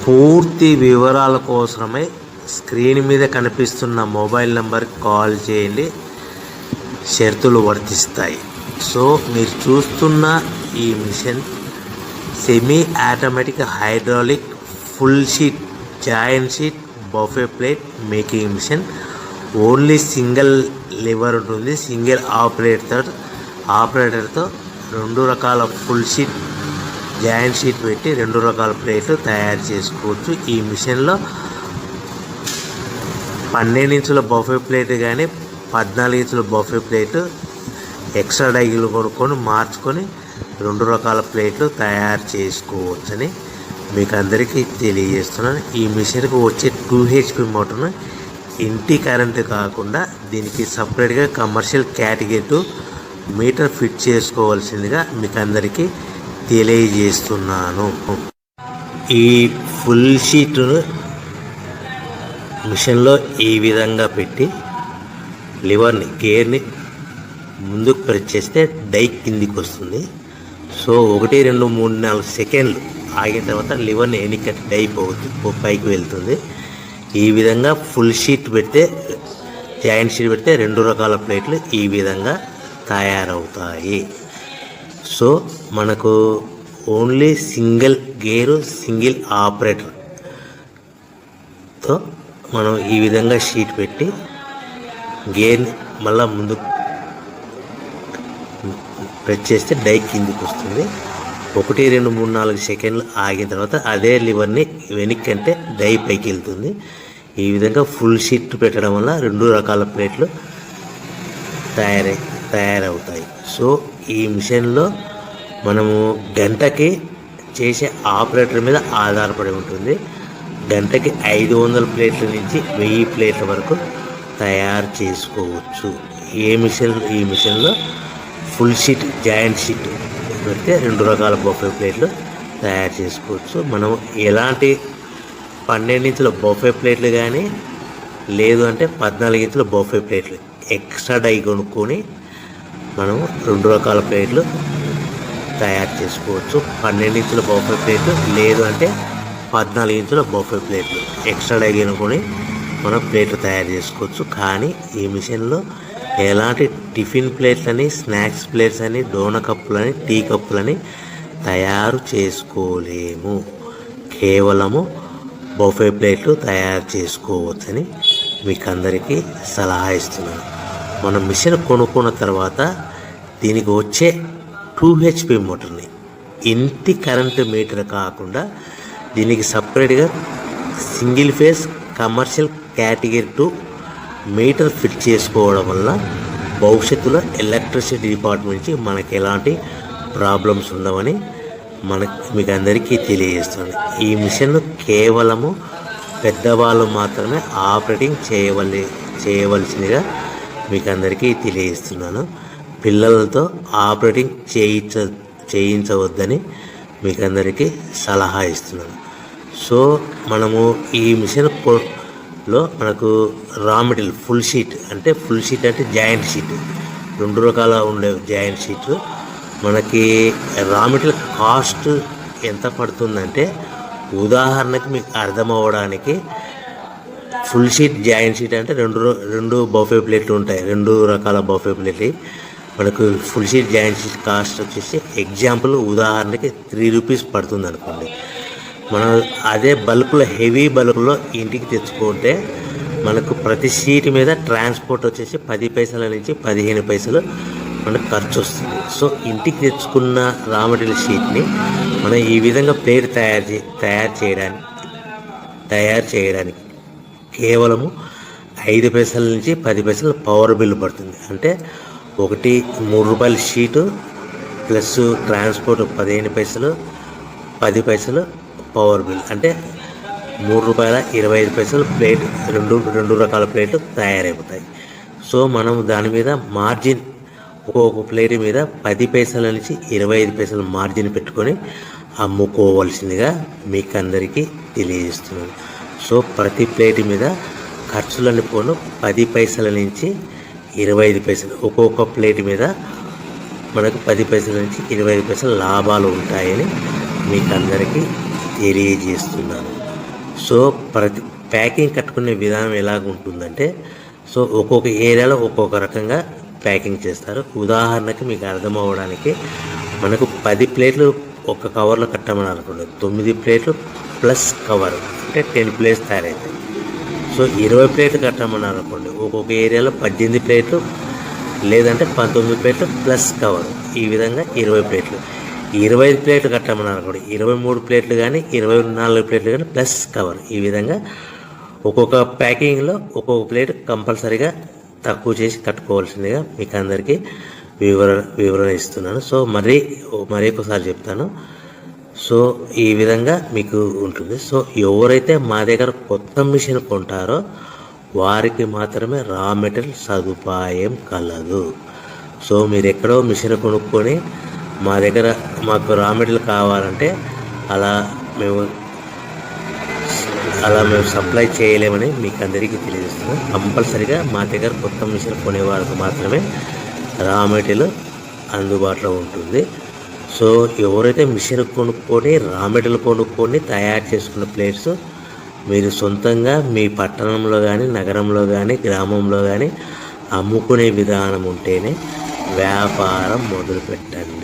పూర్తి వివరాల కోసమై స్క్రీన్ మీద కనిపిస్తున్న మొబైల్ నెంబర్కి కాల్ చేయండి, షరతులు వర్తిస్తాయి. సో మీరు చూస్తున్న ఈ machine semi automatic hydraulic full sheet joint sheet buffet plate making machine. Only single lever ఉంటుంది. సింగిల్ ఆపరేటర్తో 2 రకాల ఫుల్ షీట్ జాయింట్ షీట్ పెట్టి 2 రకాల ప్లేట్లు తయారు చేసుకోవచ్చు. ఈ మిషన్లో 12 ఇంచుల బఫే ప్లేట్ కానీ 14 ఇంచుల బఫే ప్లేట్ ఎక్స్ట్రా డైలు కొనుక్కొని మార్చుకొని 2 రకాల ప్లేట్లు తయారు చేసుకోవచ్చని మీకు అందరికీ తెలియజేస్తున్నాను. ఈ మిషన్కి వచ్చే 2 HP మోటార్ను ఇంటి కరెంటు కాకుండా దీనికి సపరేట్గా కమర్షియల్ కేటగిరీ 2 మీటర్ ఫిట్ చేసుకోవాల్సిందిగా మీకు అందరికీ తెలియజేస్తున్నాను. ఈ ఫుల్ షీట్ను మిషన్లో ఈ విధంగా పెట్టి లివర్ని గేర్ని ముందుకు ప్రెస్ చేస్తే డై కిందికి వస్తుంది. సో 1 2 3 4 సెకండ్లు ఆగిన తర్వాత లివర్ని ఎన్నికట్టి డై పైకి వెళ్తుంది. ఈ విధంగా ఫుల్ షీట్ పెడితే జాయింట్ షీట్ పెడితే 2 రకాల ప్లేట్లు ఈ విధంగా తయారవుతాయి. సో మనకు ఓన్లీ సింగిల్ గేరు సింగిల్ ఆపరేటర్తో మనం ఈ విధంగా షీట్ పెట్టి గేర్ని మళ్ళీ ముందు ప్రెస్ చేస్తే డై కిందికి వస్తుంది. 1 2 3 4 సెకండ్లు ఆగిన తర్వాత అదే లివర్ని వెనక్కి అంటే డై పైకి వెళ్తుంది. ఈ విధంగా ఫుల్ షీట్ పెట్టడం వల్ల 2 రకాల ప్లేట్లు తయారవుతాయి. సో ఈ మిషన్లో మనము గంటకి చేసే ఆపరేటర్ మీద ఆధారపడి ఉంటుంది. గంటకి 500 ప్లేట్ల నుంచి 1000 ప్లేట్ల వరకు తయారు చేసుకోవచ్చు. ఈ మిషన్లో ఫుల్ షీట్ జాయింట్ షీట్ పెడితే 2 రకాల బఫే ప్లేట్లు తయారు చేసుకోవచ్చు. మనం ఎలాంటి 12 ఇంచుల బఫే ప్లేట్లు కానీ లేదు అంటే 14 ఇంచుల బఫే ప్లేట్లు ఎక్స్ట్రా డై కొనుక్కొని మనం 2 రకాల ప్లేట్లు తయారు చేసుకోవచ్చు. 12 ఇంచుల బఫే ప్లేట్లు లేదు అంటే 14 ఇంచుల బఫే ప్లేట్లు ఎక్స్ట్రా డై కొనుక్కొని మనం ప్లేట్లు తయారు చేసుకోవచ్చు. కానీ ఈ మిషన్లో ఎలాంటి టిఫిన్ ప్లేట్లని స్నాక్స్ ప్లేట్స్ అని డోనా కప్పులని టీ కప్పులని తయారు చేసుకోలేము. కేవలము బఫే ప్లేట్లు తయారు చేసుకోవచ్చని మీకు అందరికీ సలహా ఇస్తున్నాను. మనం మిషన్ కొనుక్కున్న తర్వాత దీనికి వచ్చే 2 HP మోటార్ని ఇంటి కరెంటు మీటర్ కాకుండా దీనికి సపరేట్గా single phase commercial category 2 metre fit చేసుకోవడం వల్ల భవిష్యత్తులో ఎలక్ట్రిసిటీ డిపార్ట్మెంట్ నుంచి మనకి ఎలాంటి ప్రాబ్లమ్స్ ఉండవని మీకు అందరికీ తెలియజేస్తున్నాను. ఈ మిషన్ కేవలము పెద్దవాళ్ళు మాత్రమే ఆపరేటింగ్ చేయవలసిందిగా మీకు అందరికీ తెలియజేస్తున్నాను. పిల్లలతో ఆపరేటింగ్ చేయించవద్దని మీకు అందరికీ సలహా ఇస్తున్నాను. సో మనము ఈ మిషన్లో మనకు రా మెటీరియల్ ఫుల్ షీట్ అంటే జాయింట్ షీట్ 2 రకాల ఉండే జాయింట్ షీట్ మనకి రా మెటీరియల్ కాస్ట్ ఎంత పడుతుందంటే ఉదాహరణకి మీకు అర్థం అవ్వడానికి ఫుల్ షీట్ జాయింట్ షీట్ అంటే 2 బఫే ప్లేట్లు ఉంటాయి. 2 రకాల బఫే ప్లేట్లు మనకు full sheet joint sheet cost వచ్చేసి ఎగ్జాంపుల్ ఉదాహరణకి 3 రూపీస్ పడుతుంది అనుకోండి. మనం అదే బల్క్లో హెవీ బల్క్లో ఇంటికి తెచ్చుకుంటే మనకు ప్రతి షీట్ మీద ట్రాన్స్పోర్ట్ వచ్చేసి 10 పైసల నుంచి 15 పైసలు మనకు ఖర్చు వస్తుంది. సో ఇంటికి తెచ్చుకున్న రా మెటీరియల్ షీట్ని మనం ఈ విధంగా ప్లేట్ తయారు చేయడానికి కేవలము 5 పైసల నుంచి 10 పైసలు పవర్ బిల్ పడుతుంది. అంటే 3 రూపాయల షీటు ప్లస్ ట్రాన్స్పోర్ట్ 15 పైసలు 10 పైసలు పవర్ బిల్ అంటే 3 రూపాయల 25 పైసలు ప్లేట్ 2 రకాల ప్లేట్లు తయారైపోతాయి. సో మనం దాని మీద మార్జిన్ ఒక్కొక్క ప్లేట్ మీద 10 పైసల నుంచి 25 పైసలు మార్జిన్ పెట్టుకొని అమ్ముకోవాల్సిందిగా మీకు అందరికీ తెలియజేస్తున్నాను. సో ప్రతి ప్లేట్ మీద ఖర్చులన్నీ పోను 10 పైసల నుంచి 25 పైసలు ఒక్కొక్క ప్లేట్ మీద మనకు 10 పైసల నుంచి 25 పైసలు లాభాలు ఉంటాయని మీకు అందరికీ తెలియజేస్తున్నాను. సో ప్రతి ప్యాకింగ్ కట్టుకునే విధానం ఎలాగ ఉంటుందంటే, సో ఒక్కొక్క ఏరియాలో ఒక్కొక్క రకంగా ప్యాకింగ్ చేస్తారు. ఉదాహరణకి మీకు అర్థం అవ్వడానికి, మనకు 10 ప్లేట్లు ఒక కవర్లో కట్టమని అనుకోండి, 9 ప్లేట్లు ప్లస్ కవర్ అంటే 10 ప్లేట్స్ తయారవుతాయి. సో 20 ప్లేట్లు కట్టమన్నారు అనుకోండి, ఒక్కొక్క ఏరియాలో 18 ప్లేట్లు లేదంటే 19 ప్లేట్లు ప్లస్ కవర్, ఈ విధంగా 20 ప్లేట్లు. 25 ప్లేట్లు కట్టమన్నారు అనుకోండి, 23 ప్లేట్లు కానీ 24 ప్లేట్లు కానీ ప్లస్ కవర్, ఈ విధంగా ఒక్కొక్క ప్యాకింగ్లో ఒక్కొక్క ప్లేట్ కంపల్సరీగా తక్కువ చేసి కట్టుకోవాల్సిందిగా మీకు అందరికీ వివరణ ఇస్తున్నాను. సో మరీ ఒకసారి చెప్తాను. సో ఈ విధంగా మీకు ఉంటుంది. సో ఎవరైతే మా దగ్గర కొత్త మిషన్ కొంటారో వారికి మాత్రమే రా మెటీరియల్ సదుపాయం కలదు. సో మీరు ఎక్కడో మిషన్ కొనుక్కొని మా దగ్గర మాకు రా మెటీరియల్ కావాలంటే అలా మేము సప్లై చేయలేమని మీకు అందరికీ తెలియజేస్తున్నాం. కంపల్సరీగా మా దగ్గర కొత్త మిషన్ కొనే వారికి మాత్రమే రా మెటీరియల్ అందుబాటులో ఉంటుంది. సో ఎవరైతే మిషన్ కొనుక్కొని రా మెటీరియల్ కొనుక్కొని తయారు చేసుకున్న ప్లేట్స్ మీరు సొంతంగా మీ పట్టణంలో కానీ నగరంలో కానీ గ్రామంలో కానీ అమ్ముకునే విధానం ఉంటేనే వ్యాపారం మొదలుపెట్టండి.